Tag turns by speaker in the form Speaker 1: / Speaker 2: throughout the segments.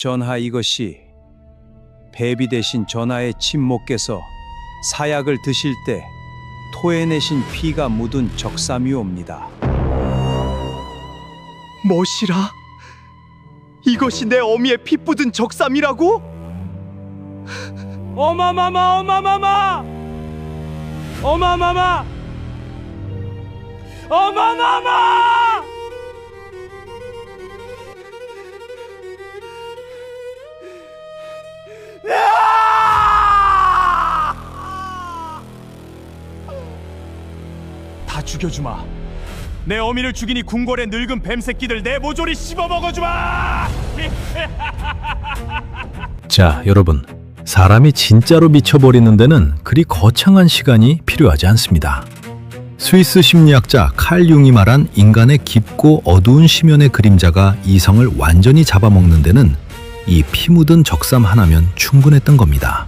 Speaker 1: 전하, 이것이 배비 되신 전하의 친모께서 사약을 드실 때 토해내신 피가 묻은 적삼이옵니다.
Speaker 2: 뭐시라? 이것이 내 어미의 피 묻은 적삼이라고?
Speaker 1: 어마마마, 어마마마, 어마마마, 어마마마!
Speaker 2: 다 죽여주마. 내 어미를 죽이니 궁궐의 늙은 뱀새끼들 내 모조리 씹어먹어주마.
Speaker 3: 자, 여러분. 사람이 진짜로 미쳐버리는 데는 그리 거창한 시간이 필요하지 않습니다. 스위스 심리학자 칼 융이 말한 인간의 깊고 어두운 심연의 그림자가 이성을 완전히 잡아먹는 데는 이 피 묻은 적삼 하나면 충분했던 겁니다.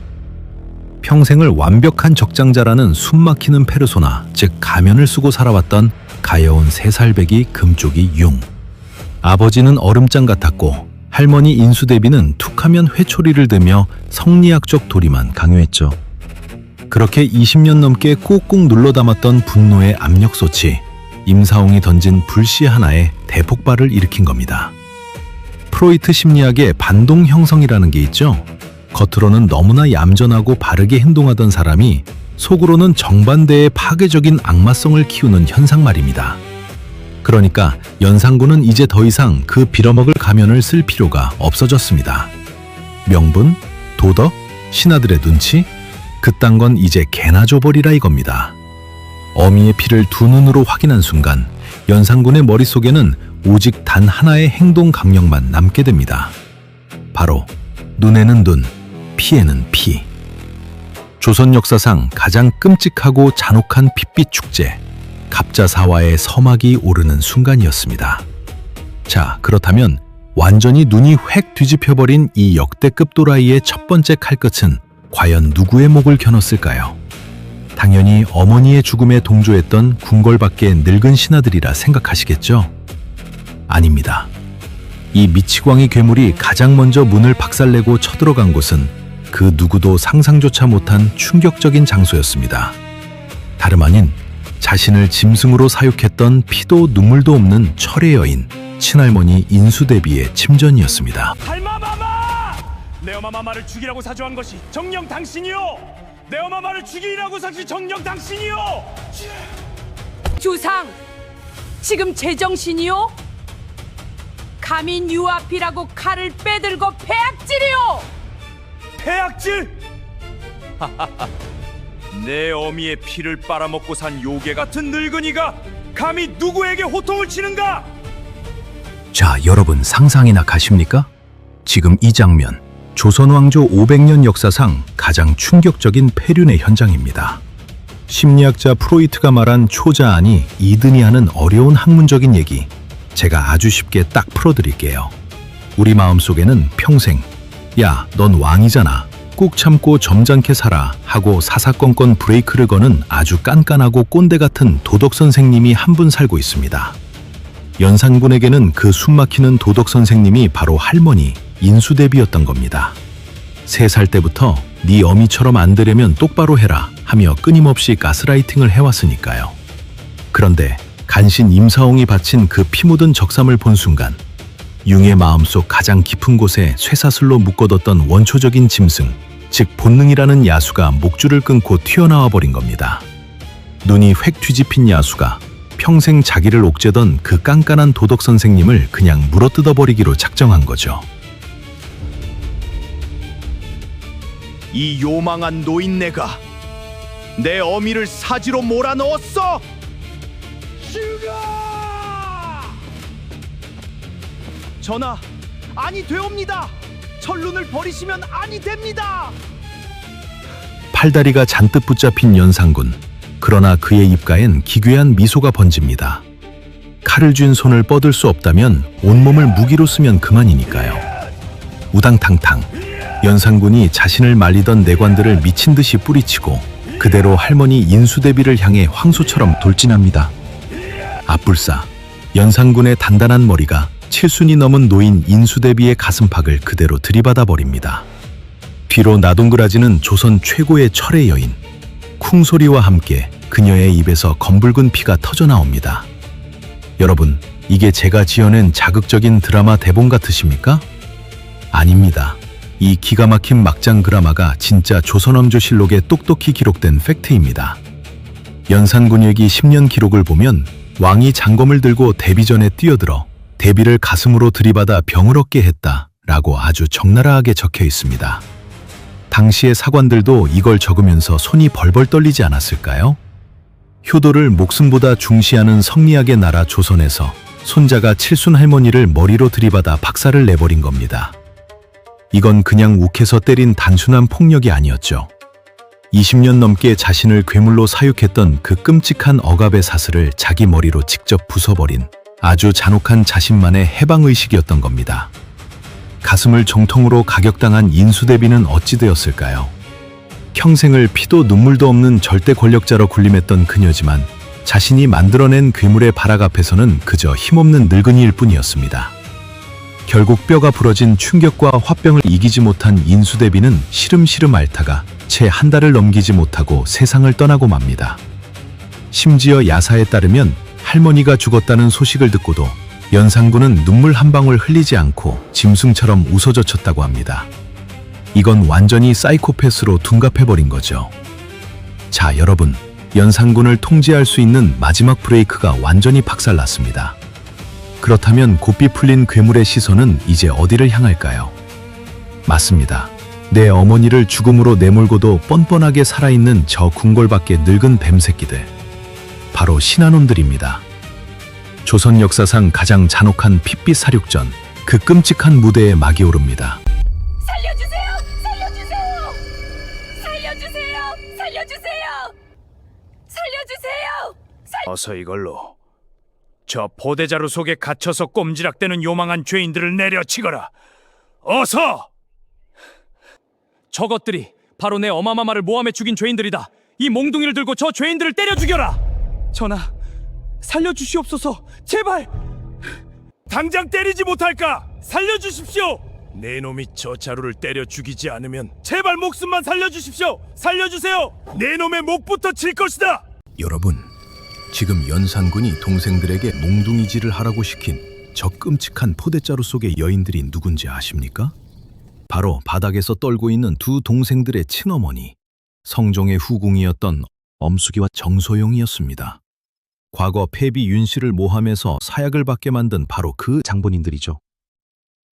Speaker 3: 평생을 완벽한 적장자라는 숨막히는 페르소나, 즉 가면을 쓰고 살아왔던 가여운 3살배기 금쪽이 융. 아버지는 얼음장 같았고 할머니 인수대비는 툭하면 회초리를 들며 성리학적 도리만 강요했죠. 그렇게 20년 넘게 꾹꾹 눌러 담았던 분노의 압력소치, 임사홍이 던진 불씨 하나에 대폭발을 일으킨 겁니다. 프로이트 심리학의 반동 형성이라는 게 있죠. 겉으로는 너무나 얌전하고 바르게 행동하던 사람이 속으로는 정반대의 파괴적인 악마성을 키우는 현상 말입니다. 그러니까 연산군은 이제 더 이상 그 빌어먹을 가면을 쓸 필요가 없어졌습니다. 명분, 도덕, 신하들의 눈치, 그딴 건 이제 개나 줘버리라 이겁니다. 어미의 피를 두 눈으로 확인한 순간 연산군의 머릿속에는 오직 단 하나의 행동 강령만 남게 됩니다. 바로 눈에는 눈, 피에는 피. 조선 역사상 가장 끔찍하고 잔혹한 핏빛 축제, 갑자사화의 서막이 오르는 순간이었습니다. 자, 그렇다면 완전히 눈이 획 뒤집혀버린 이 역대급 또라이의 첫 번째 칼끝은 과연 누구의 목을 겨눴을까요? 당연히 어머니의 죽음에 동조했던 궁궐 밖의 늙은 신하들이라 생각하시겠죠? 아닙니다. 이 미치광이 괴물이 가장 먼저 문을 박살내고 쳐들어간 곳은 그 누구도 상상조차 못한 충격적인 장소였습니다. 다름 아닌 자신을 짐승으로 사육했던 피도 눈물도 없는 철의 여인 친할머니 인수대비의 침전이었습니다.
Speaker 2: 할마마마! 내 엄마마마를 죽이라고 사주한 것이 정녕 당신이요. 내 엄마마를 죽이라고 사주 정녕 당신이요.
Speaker 4: 주상, 지금 제정신이요? 감히 유아피라고 칼을 빼들고 패악질이요!
Speaker 2: 폐악질! 내 어미의 피를 빨아먹고 산 요괴 같은 늙은이가 감히 누구에게 호통을 치는가?
Speaker 3: 자, 여러분 상상이나 가십니까? 지금 이 장면, 조선 왕조 500년 역사상 가장 충격적인 폐륜의 현장입니다. 심리학자 프로이트가 말한 초자아니 이든이 하는 어려운 학문적인 얘기, 제가 아주 쉽게 딱 풀어드릴게요. 우리 마음속에는 평생 야, 넌 왕이잖아, 꾹 참고 점잖게 살아 하고 사사건건 브레이크를 거는 아주 깐깐하고 꼰대 같은 도덕 선생님이 한 분 살고 있습니다. 연산군에게는 그 숨막히는 도덕 선생님이 바로 할머니 인수대비였던 겁니다. 3살 때부터 네 어미처럼 안 되려면 똑바로 해라 하며 끊임없이 가스라이팅을 해왔으니까요. 그런데 간신 임사홍이 바친 그 피 묻은 적삼을 본 순간 융의 마음속 가장 깊은 곳에 쇠사슬로 묶어뒀던 원초적인 짐승, 즉 본능이라는 야수가 목줄을 끊고 튀어나와 버린 겁니다. 눈이 획 뒤집힌 야수가 평생 자기를 옥죄던 그 깐깐한 도덕 선생님을 그냥 물어뜯어버리기로 작정한 거죠.
Speaker 2: 이 요망한 노인네가 내 어미를 사지로 몰아넣었어! 죽어! 전하, 아니 되옵니다. 천룬을 버리시면 아니 됩니다.
Speaker 3: 팔다리가 잔뜩 붙잡힌 연산군. 그러나 그의 입가엔 기괴한 미소가 번집니다. 칼을 쥔 손을 뻗을 수 없다면 온몸을 무기로 쓰면 그만이니까요. 우당탕탕 연산군이 자신을 말리던 내관들을 미친 듯이 뿌리치고 그대로 할머니 인수대비를 향해 황소처럼 돌진합니다. 앞불싸 연산군의 단단한 머리가 칠순이 넘은 노인 인수대비의 가슴팍을 그대로 들이받아 버립니다. 뒤로 나동그라지는 조선 최고의 철의 여인. 쿵소리와 함께 그녀의 입에서 검붉은 피가 터져나옵니다. 여러분, 이게 제가 지어낸 자극적인 드라마 대본 같으십니까? 아닙니다. 이 기가 막힌 막장 드라마가 진짜 조선왕조실록에 똑똑히 기록된 팩트입니다. 연산군역이 10년 기록을 보면 왕이 장검을 들고 데비전에 뛰어들어 데비를 가슴으로 들이받아 병을 얻게 했다라고 아주 적나라하게 적혀 있습니다. 당시의 사관들도 이걸 적으면서 손이 벌벌 떨리지 않았을까요? 효도를 목숨보다 중시하는 성리학의 나라 조선에서 손자가 칠순 할머니를 머리로 들이받아 박살을 내버린 겁니다. 이건 그냥 욱해서 때린 단순한 폭력이 아니었죠. 20년 넘게 자신을 괴물로 사육했던 그 끔찍한 억압의 사슬을 자기 머리로 직접 부숴버린 아주 잔혹한 자신만의 해방의식이었던 겁니다. 가슴을 정통으로 가격당한 인수대비는 어찌 되었을까요? 평생을 피도 눈물도 없는 절대 권력자로 군림했던 그녀지만 자신이 만들어낸 괴물의 발악 앞에서는 그저 힘없는 늙은이일 뿐이었습니다. 결국 뼈가 부러진 충격과 화병을 이기지 못한 인수대비는 시름시름 앓다가 채 한 달을 넘기지 못하고 세상을 떠나고 맙니다. 심지어 야사에 따르면 할머니가 죽었다는 소식을 듣고도 연산군은 눈물 한 방울 흘리지 않고 짐승처럼 웃어젖혔다고 합니다. 이건 완전히 사이코패스로 둔갑해버린 거죠. 자, 여러분, 연산군을 통제할 수 있는 마지막 브레이크가 완전히 박살났습니다. 그렇다면 곱비 풀린 괴물의 시선은 이제 어디를 향할까요? 맞습니다. 내 어머니를 죽음으로 내몰고도 뻔뻔하게 살아있는 저 궁궐밖에 늙은 뱀새끼들. 바로 신한원들입니다. 조선 역사상 가장 잔혹한 핏빛 사륙전, 그 끔찍한 무대에 막이 오릅니다.
Speaker 4: 살려주세요! 살려주세요! 살려주세요! 살려주세요! 살려주세요!
Speaker 2: 어서 이걸로 저 포대자루 속에 갇혀서 꼼지락대는 요망한 죄인들을 내려치거라. 어서! 저것들이 바로 내 어마마마를 모함해 죽인 죄인들이다. 이 몽둥이를 들고 저 죄인들을 때려 죽여라. 전하, 살려주시옵소서. 제발! 당장 때리지 못할까? 살려주십시오. 내 놈이 저 자루를 때려 죽이지 않으면 제발 목숨만 살려주십시오. 살려주세요. 내 놈의 목부터 칠 것이다.
Speaker 3: 여러분, 지금 연산군이 동생들에게 몽둥이질을 하라고 시킨 저 끔찍한 포대자루 속의 여인들이 누군지 아십니까? 바로 바닥에서 떨고 있는 두 동생들의 친어머니, 성종의 후궁이었던 엄숙이와 정소영이었습니다. 과거 패비 윤씨를 모함해서 사약을 받게 만든 바로 그 장본인들이죠.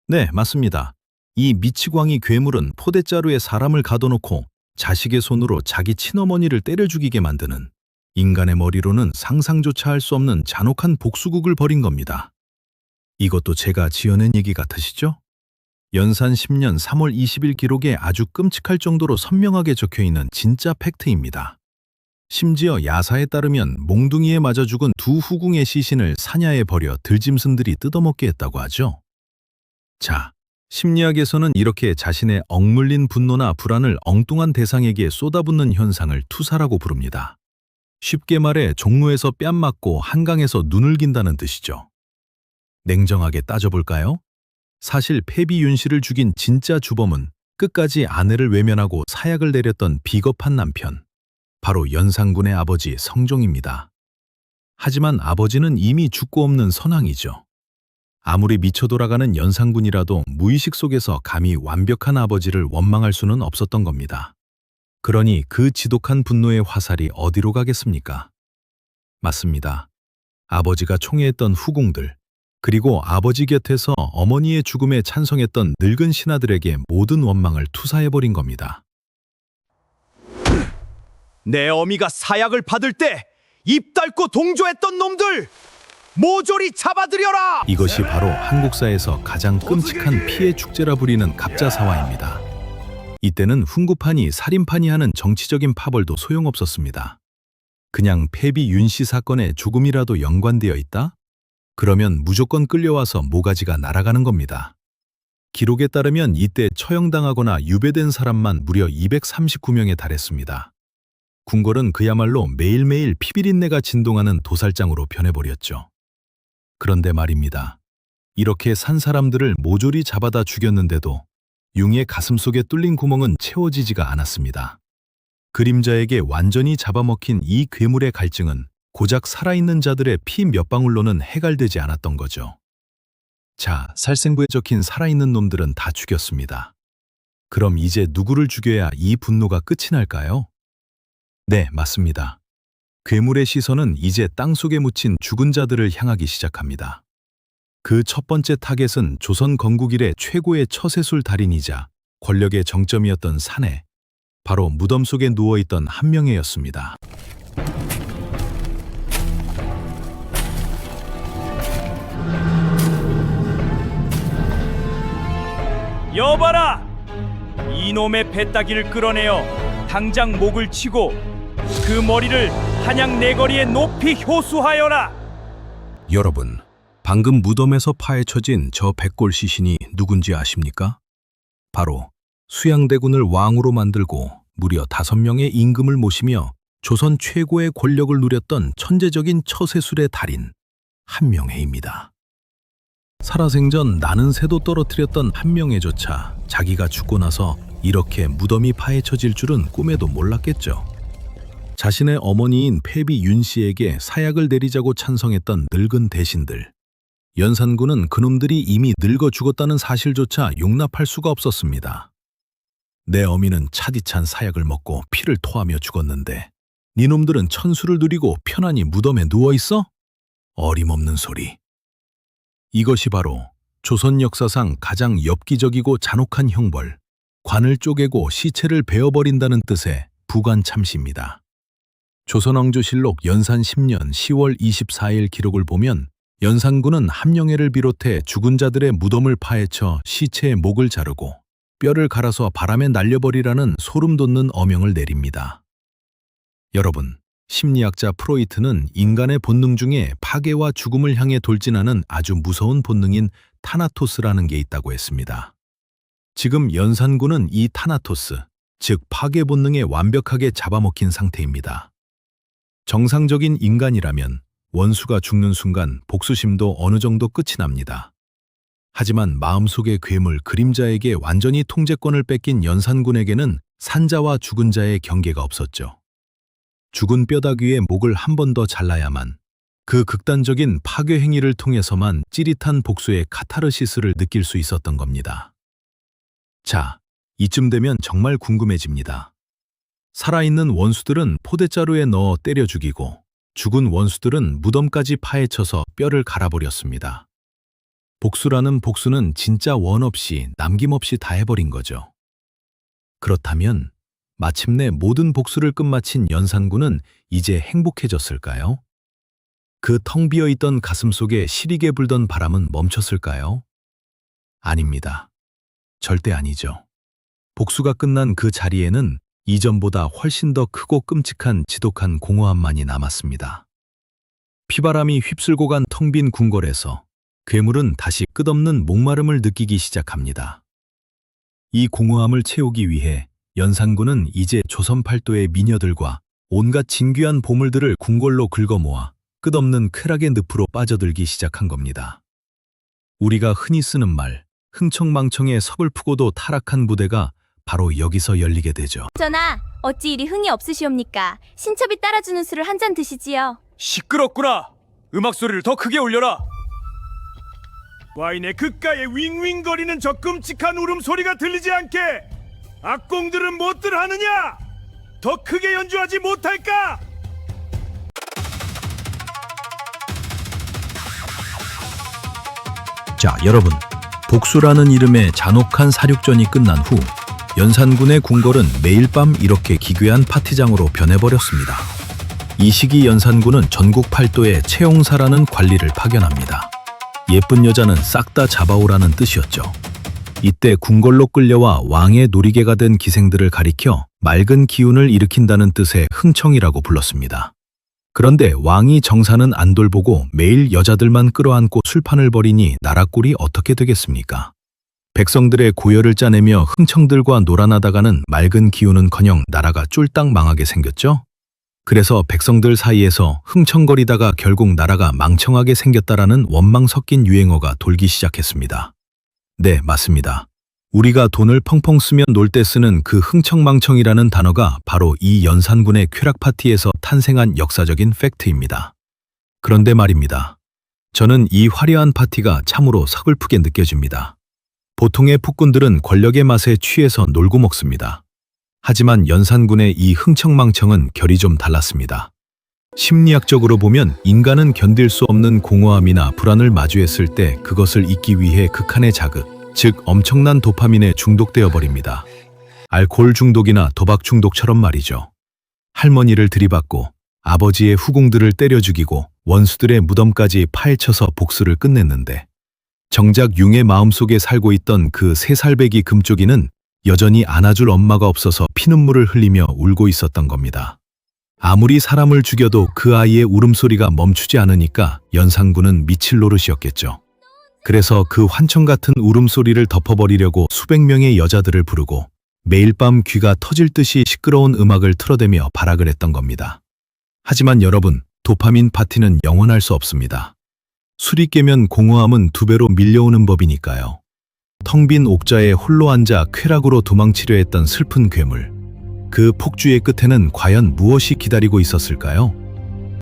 Speaker 3: 네, 맞습니다. 이 미치광이 괴물은 포대자루에 사람을 가둬놓고 자식의 손으로 자기 친어머니를 때려 죽이게 만드는, 인간의 머리로는 상상조차 할 수 없는 잔혹한 복수국을 벌인 겁니다. 이것도 제가 지어낸 얘기 같으시죠? 연산 10년 3월 20일 기록에 아주 끔찍할 정도로 선명하게 적혀있는 진짜 팩트입니다. 심지어 야사에 따르면 몽둥이에 맞아 죽은 두 후궁의 시신을 사냐에 버려 들짐승들이 뜯어먹게 했다고 하죠. 자, 심리학에서는 이렇게 자신의 억눌린 분노나 불안을 엉뚱한 대상에게 쏟아붓는 현상을 투사라고 부릅니다. 쉽게 말해 종로에서 뺨 맞고 한강에서 눈을 긴다는 뜻이죠. 냉정하게 따져볼까요? 사실 패비 윤씨를 죽인 진짜 주범은 끝까지 아내를 외면하고 사약을 내렸던 비겁한 남편, 바로 연산군의 아버지 성종입니다. 하지만 아버지는 이미 죽고 없는 선왕이죠. 아무리 미쳐 돌아가는 연산군이라도 무의식 속에서 감히 완벽한 아버지를 원망할 수는 없었던 겁니다. 그러니 그 지독한 분노의 화살이 어디로 가겠습니까? 맞습니다. 아버지가 총애했던 후궁들, 그리고 아버지 곁에서 어머니의 죽음에 찬성했던 늙은 신하들에게 모든 원망을 투사해버린 겁니다.
Speaker 1: 내 어미가 사약을 받을 때 입 닳고 동조했던 놈들 모조리 잡아들여라!
Speaker 3: 이것이 바로 한국사에서 가장 끔찍한 피해 축제라 부리는 갑자사화입니다. 이때는 훈구판이 살인판이 하는 정치적인 파벌도 소용없었습니다. 그냥 패비 윤씨 사건에 조금이라도 연관되어 있다? 그러면 무조건 끌려와서 모가지가 날아가는 겁니다. 기록에 따르면 이때 처형당하거나 유배된 사람만 무려 239명에 달했습니다. 궁궐은 그야말로 매일매일 피비린내가 진동하는 도살장으로 변해버렸죠. 그런데 말입니다. 이렇게 산 사람들을 모조리 잡아다 죽였는데도 융의 가슴속에 뚫린 구멍은 채워지지가 않았습니다. 그림자에게 완전히 잡아먹힌 이 괴물의 갈증은 고작 살아있는 자들의 피 몇 방울로는 해갈되지 않았던 거죠. 자, 살생부에 적힌 살아있는 놈들은 다 죽였습니다. 그럼 이제 누구를 죽여야 이 분노가 끝이 날까요? 네, 맞습니다. 괴물의 시선은 이제 땅속에 묻힌 죽은 자들을 향하기 시작합니다. 그 첫 번째 타겟은 조선 건국 이래 최고의 처세술 달인이자 권력의 정점이었던 사내, 바로 무덤 속에 누워있던 한명회였습니다.
Speaker 2: 여봐라! 이놈의 배따기를 끌어내어 당장 목을 치고 그 머리를 한양 내거리에 높이 효수하여라!
Speaker 3: 여러분, 방금 무덤에서 파헤쳐진 저 백골 시신이 누군지 아십니까? 바로 수양대군을 왕으로 만들고 무려 5명의 임금을 모시며 조선 최고의 권력을 누렸던 천재적인 처세술의 달인 한명회입니다. 살아생전 나는 새도 떨어뜨렸던 한명회조차 자기가 죽고 나서 이렇게 무덤이 파헤쳐질 줄은 꿈에도 몰랐겠죠. 자신의 어머니인 패비 윤씨에게 사약을 내리자고 찬성했던 늙은 대신들. 연산군은 그놈들이 이미 늙어 죽었다는 사실조차 용납할 수가 없었습니다. 내 어미는 차디찬 사약을 먹고 피를 토하며 죽었는데 니놈들은 천수를 누리고 편안히 무덤에 누워있어? 어림없는 소리. 이것이 바로 조선 역사상 가장 엽기적이고 잔혹한 형벌, 관을 쪼개고 시체를 베어버린다는 뜻의 부관참시입니다. 조선왕조실록 연산 10년 10월 24일 기록을 보면 연산군은 한명회를 비롯해 죽은 자들의 무덤을 파헤쳐 시체의 목을 자르고 뼈를 갈아서 바람에 날려버리라는 소름 돋는 어명을 내립니다. 여러분, 심리학자 프로이트는 인간의 본능 중에 파괴와 죽음을 향해 돌진하는 아주 무서운 본능인 타나토스라는 게 있다고 했습니다. 지금 연산군은 이 타나토스, 즉 파괴 본능에 완벽하게 잡아먹힌 상태입니다. 정상적인 인간이라면 원수가 죽는 순간 복수심도 어느 정도 끝이 납니다. 하지만 마음속의 괴물 그림자에게 완전히 통제권을 뺏긴 연산군에게는 산자와 죽은 자의 경계가 없었죠. 죽은 뼈다귀의 목을 한 번 더 잘라야만, 그 극단적인 파괴 행위를 통해서만 찌릿한 복수의 카타르시스를 느낄 수 있었던 겁니다. 자, 이쯤 되면 정말 궁금해집니다. 살아있는 원수들은 포대자루에 넣어 때려 죽이고 죽은 원수들은 무덤까지 파헤쳐서 뼈를 갈아버렸습니다. 복수라는 복수는 진짜 원 없이 남김없이 다 해버린 거죠. 그렇다면 마침내 모든 복수를 끝마친 연산군은 이제 행복해졌을까요? 그 텅 비어있던 가슴 속에 시리게 불던 바람은 멈췄을까요? 아닙니다. 절대 아니죠. 복수가 끝난 그 자리에는 이전보다 훨씬 더 크고 끔찍한 지독한 공허함만이 남았습니다. 피바람이 휩쓸고 간 텅 빈 궁궐에서 괴물은 다시 끝없는 목마름을 느끼기 시작합니다. 이 공허함을 채우기 위해 연산군은 이제 조선 팔도의 미녀들과 온갖 진귀한 보물들을 궁궐로 긁어모아 끝없는 쾌락의 늪으로 빠져들기 시작한 겁니다. 우리가 흔히 쓰는 말, 흥청망청에 서글프고도 타락한 부대가 바로 여기서 열리게 되죠.
Speaker 4: 전하, 어찌 이리 흥이 없으시옵니까? 신첩이 따라주는 술을 한 잔 드시지요.
Speaker 2: 시끄럽구나. 음악 소리를 더 크게 올려라. 와인의 귓가에 윙윙거리는 저 끔찍한 울음소리가 들리지 않게 악공들은 못들 하느냐? 더 크게 연주하지 못할까?
Speaker 3: 자, 여러분, 복수라는 이름의 잔혹한 사륙전이 끝난 후 연산군의 궁궐은 매일 밤 이렇게 기괴한 파티장으로 변해버렸습니다. 이 시기 연산군은 전국 팔도에 채용사라는 관리를 파견합니다. 예쁜 여자는 싹 다 잡아오라는 뜻이었죠. 이때 궁궐로 끌려와 왕의 놀이개가 된 기생들을 가리켜 맑은 기운을 일으킨다는 뜻의 흥청이라고 불렀습니다. 그런데 왕이 정사는 안 돌보고 매일 여자들만 끌어안고 술판을 벌이니 나라 꼴이 어떻게 되겠습니까? 백성들의 고열을 짜내며 흥청들과 놀아나다가는 맑은 기운은커녕 나라가 쫄딱 망하게 생겼죠? 그래서 백성들 사이에서 흥청거리다가 결국 나라가 망청하게 생겼다라는 원망 섞인 유행어가 돌기 시작했습니다. 네, 맞습니다. 우리가 돈을 펑펑 쓰면 놀 때 쓰는 그 흥청망청이라는 단어가 바로 이 연산군의 쾌락 파티에서 탄생한 역사적인 팩트입니다. 그런데 말입니다. 저는 이 화려한 파티가 참으로 서글프게 느껴집니다. 보통의 폭군들은 권력의 맛에 취해서 놀고 먹습니다. 하지만 연산군의 이 흥청망청은 결이 좀 달랐습니다. 심리학적으로 보면 인간은 견딜 수 없는 공허함이나 불안을 마주했을 때 그것을 잊기 위해 극한의 자극, 즉 엄청난 도파민에 중독되어 버립니다. 알코올 중독이나 도박 중독처럼 말이죠. 할머니를 들이받고 아버지의 후궁들을 때려 죽이고 원수들의 무덤까지 파헤쳐서 복수를 끝냈는데 정작 융의 마음속에 살고 있던 그 3살배기 금쪽이는 여전히 안아줄 엄마가 없어서 피눈물을 흘리며 울고 있었던 겁니다. 아무리 사람을 죽여도 그 아이의 울음소리가 멈추지 않으니까 연산군은 미칠 노릇이었겠죠. 그래서 그 환청 같은 울음소리를 덮어버리려고 수백 명의 여자들을 부르고 매일 밤 귀가 터질 듯이 시끄러운 음악을 틀어대며 발악을 했던 겁니다. 하지만 여러분, 도파민 파티는 영원할 수 없습니다. 술이 깨면 공허함은 2배로 밀려오는 법이니까요. 텅 빈 옥자에 홀로 앉아 쾌락으로 도망치려 했던 슬픈 괴물. 그 폭주의 끝에는 과연 무엇이 기다리고 있었을까요?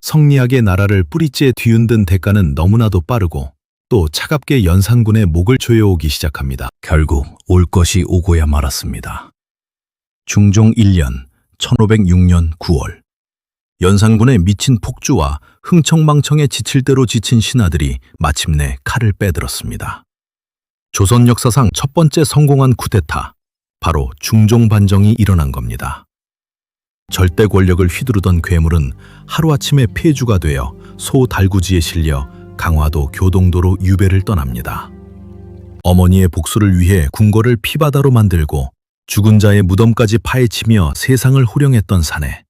Speaker 3: 성리학의 나라를 뿌리째 뒤흔든 대가는 너무나도 빠르고 또 차갑게 연산군의 목을 조여오기 시작합니다. 결국 올 것이 오고야 말았습니다. 중종 1년 1506년 9월 연산군의 미친 폭주와 흥청망청에 지칠 대로 지친 신하들이 마침내 칼을 빼들었습니다. 조선 역사상 첫 번째 성공한 쿠데타, 바로 중종반정이 일어난 겁니다. 절대 권력을 휘두르던 괴물은 하루아침에 폐주가 되어 소달구지에 실려 강화도 교동도로 유배를 떠납니다. 어머니의 복수를 위해 궁궐을 피바다로 만들고 죽은 자의 무덤까지 파헤치며 세상을 호령했던 사내.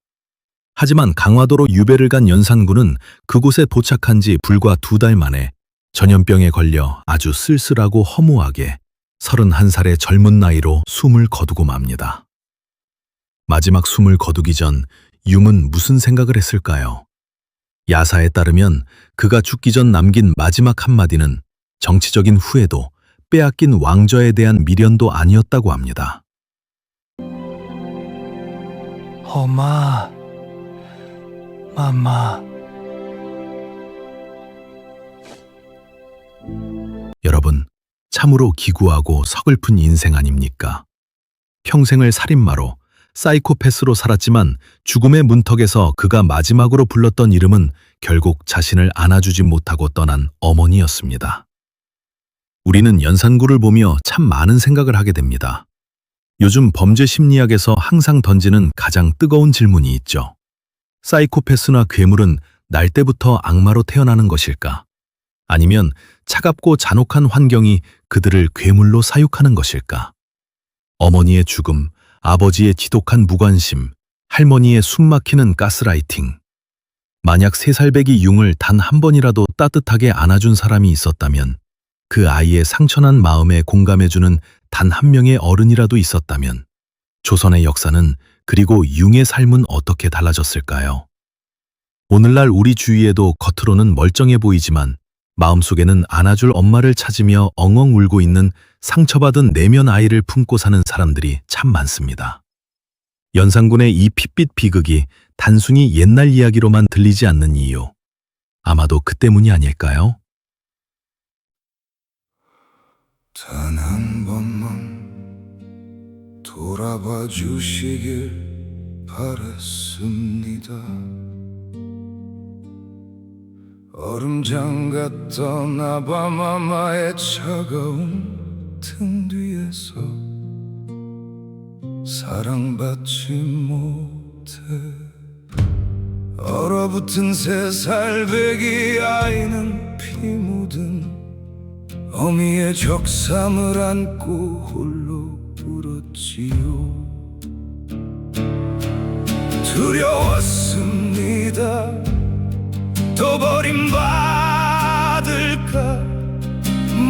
Speaker 3: 하지만 강화도로 유배를 간 연산군은 그곳에 도착한 지 불과 2달 만에 전염병에 걸려 아주 쓸쓸하고 허무하게 31살의 젊은 나이로 숨을 거두고 맙니다. 마지막 숨을 거두기 전 융은 무슨 생각을 했을까요? 야사에 따르면 그가 죽기 전 남긴 마지막 한마디는 정치적인 후회도 빼앗긴 왕좌에 대한 미련도 아니었다고 합니다.
Speaker 2: 엄마, 맘마.
Speaker 3: 여러분, 참으로 기구하고 서글픈 인생 아닙니까? 평생을 살인마로, 사이코패스로 살았지만 죽음의 문턱에서 그가 마지막으로 불렀던 이름은 결국 자신을 안아주지 못하고 떠난 어머니였습니다. 우리는 연산군을 보며 참 많은 생각을 하게 됩니다. 요즘 범죄 심리학에서 항상 던지는 가장 뜨거운 질문이 있죠. 사이코패스나 괴물은 날 때부터 악마로 태어나는 것일까? 아니면 차갑고 잔혹한 환경이 그들을 괴물로 사육하는 것일까? 어머니의 죽음, 아버지의 지독한 무관심, 할머니의 숨막히는 가스라이팅. 만약 3살배기 융을 단 한 번이라도 따뜻하게 안아준 사람이 있었다면, 그 아이의 상처난 마음에 공감해주는 단 한 명의 어른이라도 있었다면, 조선의 역사는 그리고 융의 삶은 어떻게 달라졌을까요? 오늘날 우리 주위에도 겉으로는 멀쩡해 보이지만 마음속에는 안아줄 엄마를 찾으며 엉엉 울고 있는 상처받은 내면 아이를 품고 사는 사람들이 참 많습니다. 연산군의 이 핏빛 비극이 단순히 옛날 이야기로만 들리지 않는 이유, 아마도 그 때문이 아닐까요?
Speaker 5: 단 한 번만 돌아봐 주시길 바랬습니다. 얼음장 같던 아바마마의 차가운 등 뒤에서 사랑받지 못해 얼어붙은 3살배기 아이는 피 묻은 어미의 적삼을 안고 홀로 울었지요. 두려웠습니다. 또 버림받을까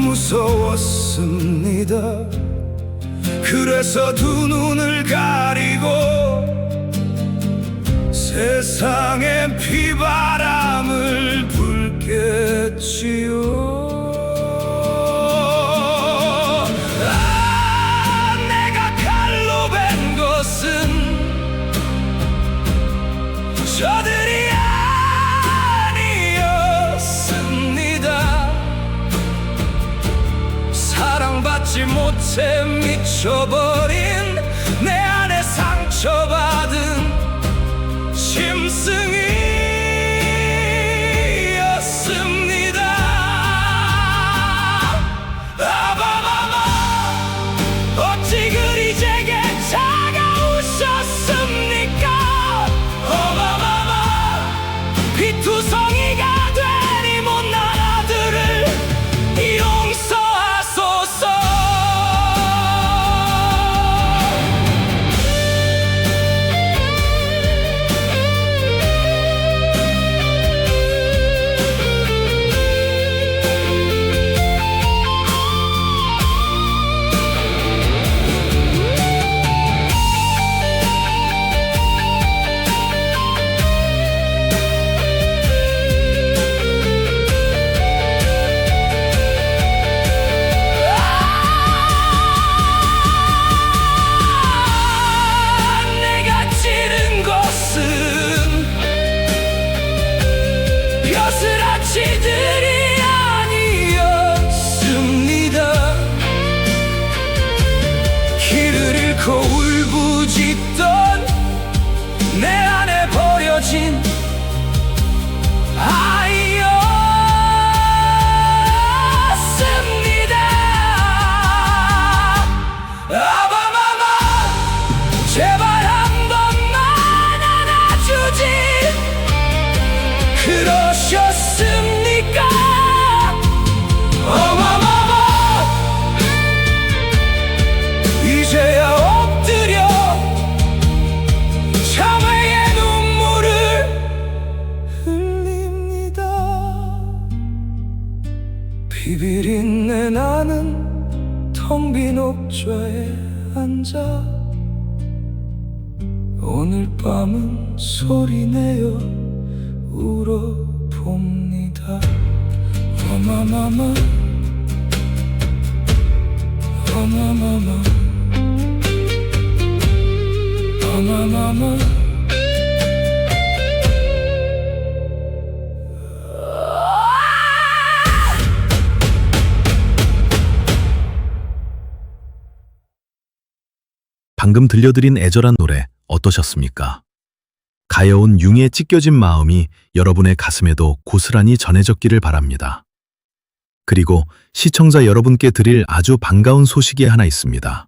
Speaker 5: 무서웠습니다. 그래서 두 눈을 가리고 세상에 비바람을 불겠지요. 내가 칼로 벤 것은 저들이 아니었습니다. 사랑받지 못해 미쳐버린 내 안에 상처받은 짐승이었습니다. 아바바바 어찌 그리 제게 차가우셨습니까? 어마마마 피투성이가 되니 못난 아들을 용서하소서. 내가 찌른 것은 벼슬아치들이 아니었습니다. 길을 잃고 울부짖던 내 안에 버려진 아이였습니다. 아바마마 제발 한 번만 안아주지. 그러셨습니까? 어마마마 이제야 엎드려 참회의 눈물을 흘립니다. 비비린내 나는 텅 빈 옥좌에 앉아 오늘 밤은 소리내어 울어봅니다. 어마마마 어마마마 어마마마
Speaker 3: 방금 들려드린 애절한 노래 어떠셨습니까? 가여운 융에 찢겨진 마음이 여러분의 가슴에도 고스란히 전해졌기를 바랍니다. 그리고 시청자 여러분께 드릴 아주 반가운 소식이 하나 있습니다.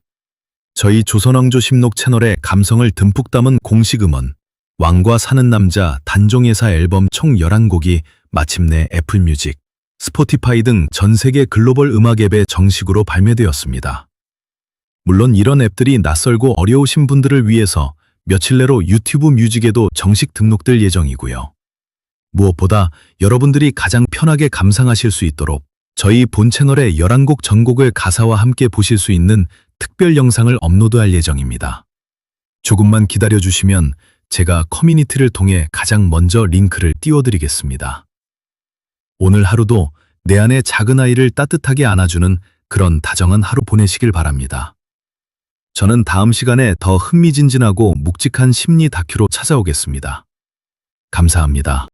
Speaker 3: 저희 조선왕조 심록 채널에 감성을 듬뿍 담은 공식 음원 왕과 사는 남자 단종예사 앨범 총 11곡이 마침내 애플뮤직, 스포티파이 등 전 세계 글로벌 음악 앱에 정식으로 발매되었습니다. 물론 이런 앱들이 낯설고 어려우신 분들을 위해서 며칠 내로 유튜브 뮤직에도 정식 등록될 예정이고요. 무엇보다 여러분들이 가장 편하게 감상하실 수 있도록 저희 본 채널에 11곡 전곡을 가사와 함께 보실 수 있는 특별 영상을 업로드할 예정입니다. 조금만 기다려주시면 제가 커뮤니티를 통해 가장 먼저 링크를 띄워드리겠습니다. 오늘 하루도 내 안의 작은 아이를 따뜻하게 안아주는 그런 다정한 하루 보내시길 바랍니다. 저는 다음 시간에 더 흥미진진하고 묵직한 심리 다큐로 찾아오겠습니다. 감사합니다.